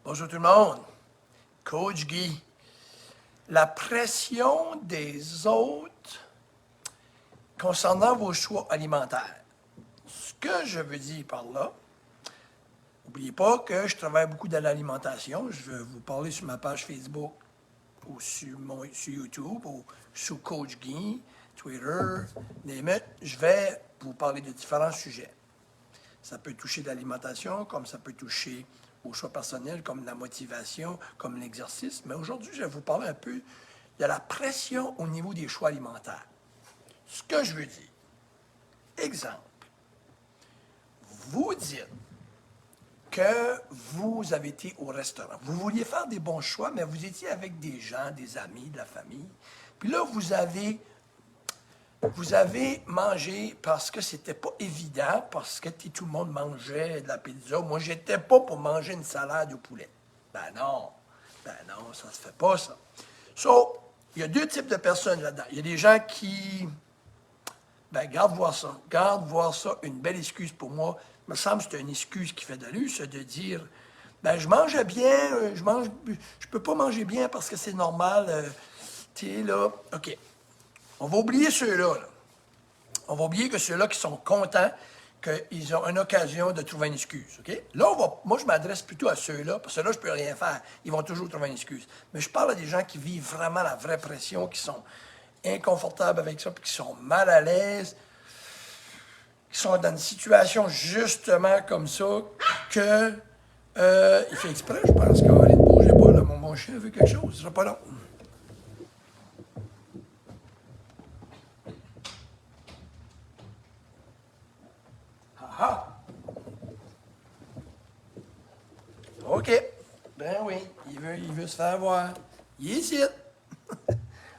Bonjour tout le monde. Coach Guy. La pression des autres concernant vos choix alimentaires. Ce que je veux dire par là, n'oubliez pas que je travaille beaucoup dans l'alimentation. Je vais vous parler sur ma page Facebook ou sur YouTube ou sur Coach Guy, Twitter, name it. Je vais vous parler de différents sujets. Ça peut toucher l'alimentation, comme ça peut toucher aux choix personnels, comme la motivation, comme l'exercice. Mais aujourd'hui, je vais vous parler un peu de la pression au niveau des choix alimentaires. Ce que je veux dire, exemple, vous dites que vous avez été au restaurant. Vous vouliez faire des bons choix, mais vous étiez avec des gens, des amis, de la famille. Puis là, vous avez mangé parce que c'était pas évident, parce que tout le monde mangeait de la pizza. Moi, j'étais pas pour manger une salade au poulet. Ben non, ça se fait pas, ça. So, il y a deux types de personnes là-dedans. Il y a des gens qui, garde voir ça, une belle excuse pour moi. Il me semble que c'est une excuse qui fait de l'allure, c'est de dire, je mangeais bien, je peux pas manger bien parce que c'est normal, tu sais, là, OK. On va oublier ceux-là. Là. On va oublier que ceux-là qui sont contents qu'ils ont une occasion de trouver une excuse. OK? Là, moi, je m'adresse plutôt à ceux-là, parce que là, je ne peux rien faire. Ils vont toujours trouver une excuse. Mais je parle à des gens qui vivent vraiment la vraie pression, qui sont inconfortables avec ça, puis qui sont mal à l'aise, qui sont dans une situation justement comme ça, que il fait exprès, je pense, qu'il ne bougez pas, là, mon chien veut quelque chose, ce sera pas long. Ah! OK. Ben oui, il veut se faire voir. Il est ici.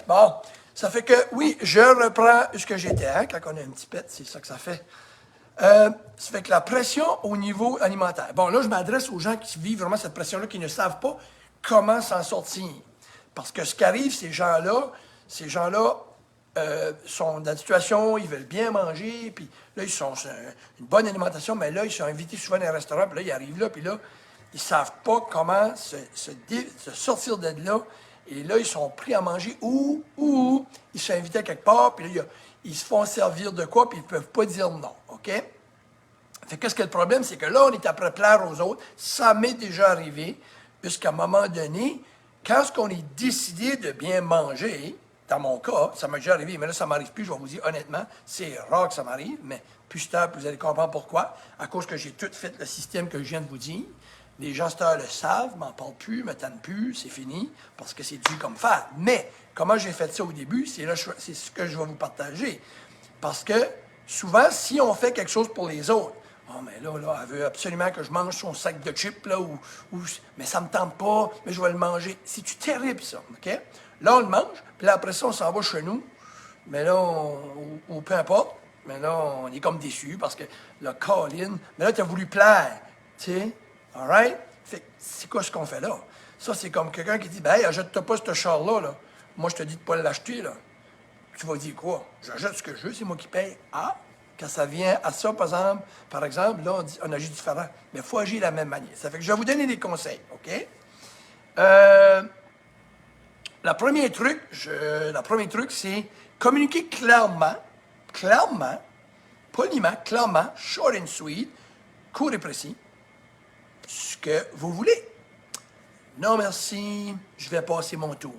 Bon, ça fait que, oui, je reprends ce que j'étais, hein, quand on a un petit pet, c'est ça que ça fait. Ça fait que la pression au niveau alimentaire. Bon, là, je m'adresse aux gens qui vivent vraiment cette pression-là, qui ne savent pas comment s'en sortir. Parce que ce qui arrive, ces gens-là, sont dans une situation, ils veulent bien manger, puis là, ils sont une bonne alimentation, mais là, ils sont invités souvent dans un restaurant, puis là, ils arrivent là, puis là, ils ne savent pas comment se sortir de là, et là, ils sont pris à manger ou ils sont invités à quelque part, puis là, ils se font servir de quoi, puis ils ne peuvent pas dire non, OK? Fait qu'est-ce que le problème, c'est que là, on est après plaire aux autres, ça m'est déjà arrivé, jusqu'à un moment donné, quand on est décidé de bien manger, dans mon cas, ça m'est déjà arrivé, mais là, ça ne m'arrive plus, je vais vous dire honnêtement, c'est rare que ça m'arrive, mais plus tard, vous allez comprendre pourquoi, à cause que j'ai tout fait le système que je viens de vous dire. Les gens, le savent, m'en parlent plus, me tannent plus, c'est fini, parce que c'est dû comme faire. Mais, comment j'ai fait ça au début, c'est ce que je vais vous partager. Parce que, souvent, si on fait quelque chose pour les autres, oh, mais là, elle veut absolument que je mange son sac de chips, là, mais ça ne me tente pas, mais je vais le manger. C'est-tu terrible, ça, OK? Là, on le mange, puis là, après ça, on s'en va chez nous, mais là, ou peu importe, mais là, on est comme déçu parce que le call-in, mais là, tu as voulu plaire, tu sais, all right? Fait que c'est quoi ce qu'on fait là? Ça, c'est comme quelqu'un qui dit, hey, achète-toi pas ce char-là, là. Moi, je te dis de pas l'acheter, là. Tu vas dire quoi? J'achète ce que je veux, c'est moi qui paye. Ah, quand ça vient à ça, par exemple, là, on agit différent. Mais il faut agir de la même manière. Ça fait que je vais vous donner des conseils, OK? Le premier truc, c'est communiquer clairement, poliment, clairement, short and sweet, court et précis, ce que vous voulez. Non, merci, je vais passer mon tour.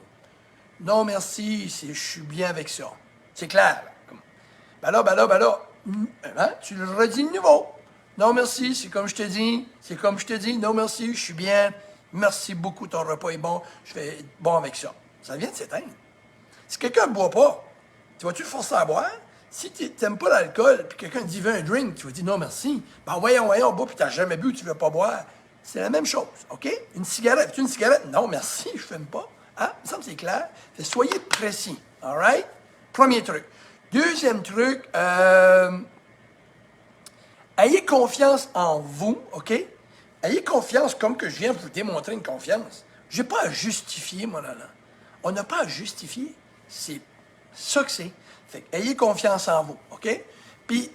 Non, merci, je suis bien avec ça. C'est clair. Ben là, hein, tu le redis de nouveau. Non, merci, c'est comme je te dis. Non, merci, je suis bien. Merci beaucoup, ton repas est bon. Je vais être bon avec ça. Ça vient de s'éteindre. Si quelqu'un ne boit pas, tu vas-tu le forcer à boire? Si tu n'aimes pas l'alcool, puis quelqu'un te dit, veux un drink, tu vas dire non, merci. Ben voyons, bois, puis tu n'as jamais bu, tu ne veux pas boire. C'est la même chose, OK? Une cigarette, veux-tu une cigarette? Non, merci, je ne fume pas. Hein? Il me semble que c'est clair. Fait, soyez précis, all right? Premier truc. Deuxième truc, ayez confiance en vous, OK? Ayez confiance comme que je viens de vous démontrer une confiance. Je n'ai pas à justifier, moi, là. On n'a pas à justifier. C'est ça que c'est. Fait que ayez confiance en vous, OK? Puis,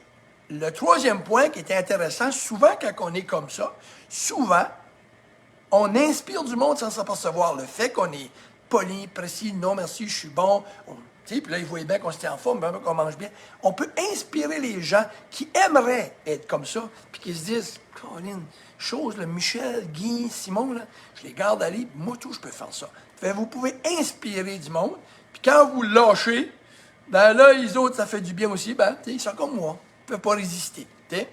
le troisième point qui était intéressant, souvent quand on est comme ça, souvent, On inspire du monde sans s'apercevoir. Le fait qu'on est poli, précis, non merci, je suis bon. Puis là, ils voyaient bien qu'on s'était en forme, bien qu'on mange bien. On peut inspirer les gens qui aimeraient être comme ça, puis qui se disent, Colin, chose, le Michel, Guy, Simon, là, je les garde aller, moi tout, je peux faire ça. Fait, vous pouvez inspirer du monde, puis quand vous le lâchez, ben là, les autres, ça fait du bien aussi, ben, ils sont comme moi, ils ne peuvent pas résister. T'sais.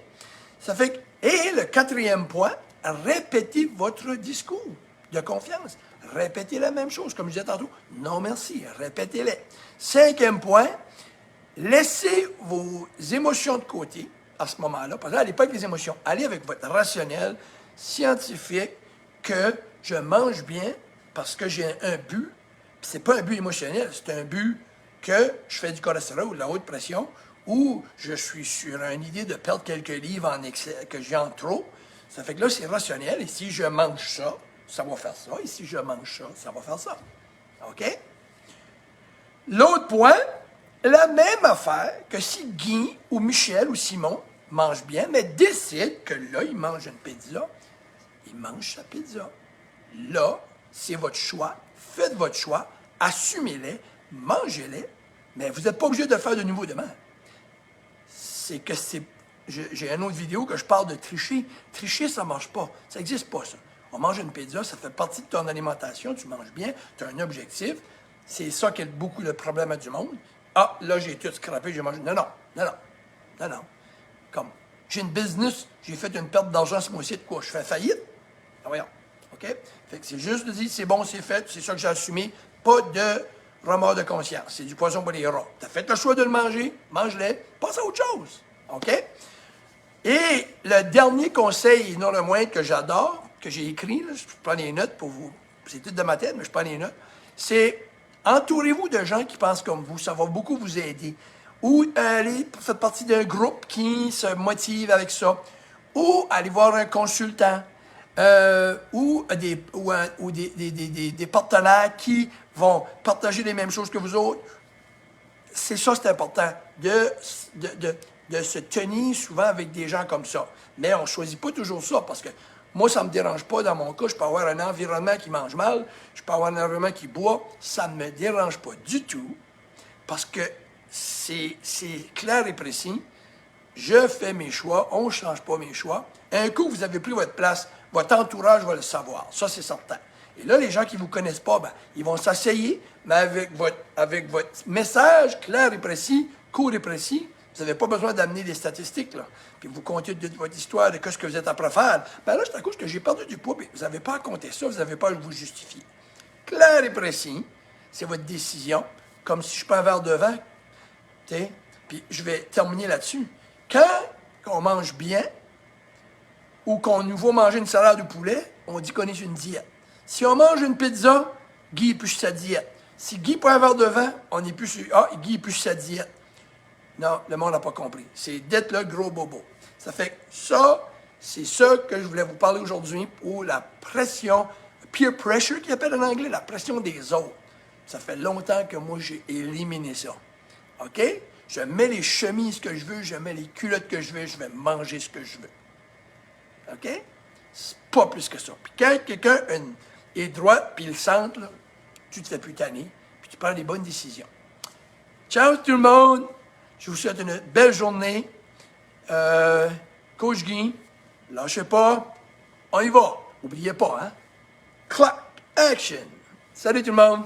Ça fait que, et le quatrième point, répétez votre discours de confiance. Répétez la même chose, comme je disais tantôt. Non, merci, répétez-les. Cinquième point, laissez vos émotions de côté à ce moment-là. Parce que n'allez pas avec les émotions. Allez avec votre rationnel scientifique que je mange bien parce que j'ai un but. Puis c'est pas un but émotionnel, c'est un but que je fais du cholestérol ou de la haute pression ou je suis sur une idée de perdre quelques livres en excès, que j'ai en trop. Ça fait que là, c'est rationnel. Et si je mange ça, ça va faire ça. Et si je mange ça, ça va faire ça. OK? L'autre point, la même affaire que si Guy ou Michel ou Simon mangent bien, mais décident que là, ils mangent une pizza, ils mangent sa pizza. Là, c'est votre choix. Faites votre choix. Assumez-les. Mangez-les. Mais vous n'êtes pas obligé de le faire de nouveau demain. C'est que c'est... J'ai une autre vidéo que je parle de tricher. Tricher, ça ne marche pas. Ça n'existe pas, ça. On mange une pizza, ça fait partie de ton alimentation, tu manges bien, tu as un objectif. C'est ça qui est beaucoup le problème du monde. Ah, là, j'ai tout scrappé, j'ai mangé. Non, non, non, non, non, non. Comme, j'ai une business, j'ai fait une perte d'argent ce mois-ci, de quoi? Je fais faillite? Ah, voyons. OK? Fait que c'est juste de dire, c'est bon, c'est fait, c'est ça que j'ai assumé. Pas de remords de conscience. C'est du poisson pour les rats. Tu as fait le choix de le manger, mange-le, passe à autre chose. OK? Et le dernier conseil, non le moins, que j'adore, que j'ai écrit, là, je prends les notes pour vous, c'est tout de ma tête, mais je prends les notes, c'est entourez-vous de gens qui pensent comme vous, ça va beaucoup vous aider. Ou allez, faites partie d'un groupe qui se motive avec ça. Ou allez voir un consultant. Ou des partenaires qui vont partager les mêmes choses que vous autres. C'est ça, c'est important, de se tenir souvent avec des gens comme ça. Mais on ne choisit pas toujours ça, parce que moi, ça ne me dérange pas dans mon cas. Je peux avoir un environnement qui mange mal, je peux avoir un environnement qui boit. Ça ne me dérange pas du tout, parce que c'est clair et précis. Je fais mes choix, on ne change pas mes choix. Un coup, vous avez pris votre place, votre entourage va le savoir. Ça, c'est certain. Et là, les gens qui ne vous connaissent pas, ben, ils vont s'asseyer, mais avec votre message clair et précis, court et précis. Vous n'avez pas besoin d'amener des statistiques, là. Puis vous comptez de votre histoire, de ce que vous êtes après faire. Ben là, c'est à cause que j'ai perdu du poids, puis vous n'avez pas à compter ça, vous n'avez pas à vous justifier. Clair et précis, c'est votre décision. Comme si je prends un verre de vin, puis je vais terminer là-dessus. Quand on mange bien, ou qu'on nous va manger une salade de poulet, on dit qu'on est sur une diète. Si on mange une pizza, Guy est plus sur sa diète. Si Guy prend un verre de vin, on est plus sur... Ah, Guy est plus sur sa diète. Non, le monde n'a pas compris. C'est d'être le gros bobo. Ça fait que ça, c'est ça que je voulais vous parler aujourd'hui pour la pression, peer pressure qu'ils appellent en anglais, la pression des autres. Ça fait longtemps que moi, j'ai éliminé ça. OK? Je mets les chemises que je veux, je mets les culottes que je veux, je vais manger ce que je veux. OK? C'est pas plus que ça. Puis quand quelqu'un est droit, puis il centre, là, tu te fais plus tanner, puis tu prends les bonnes décisions. Ciao tout le monde! Je vous souhaite une belle journée. Coach Guy, lâchez pas, on y va. N'oubliez pas, hein? Clap, action! Salut tout le monde!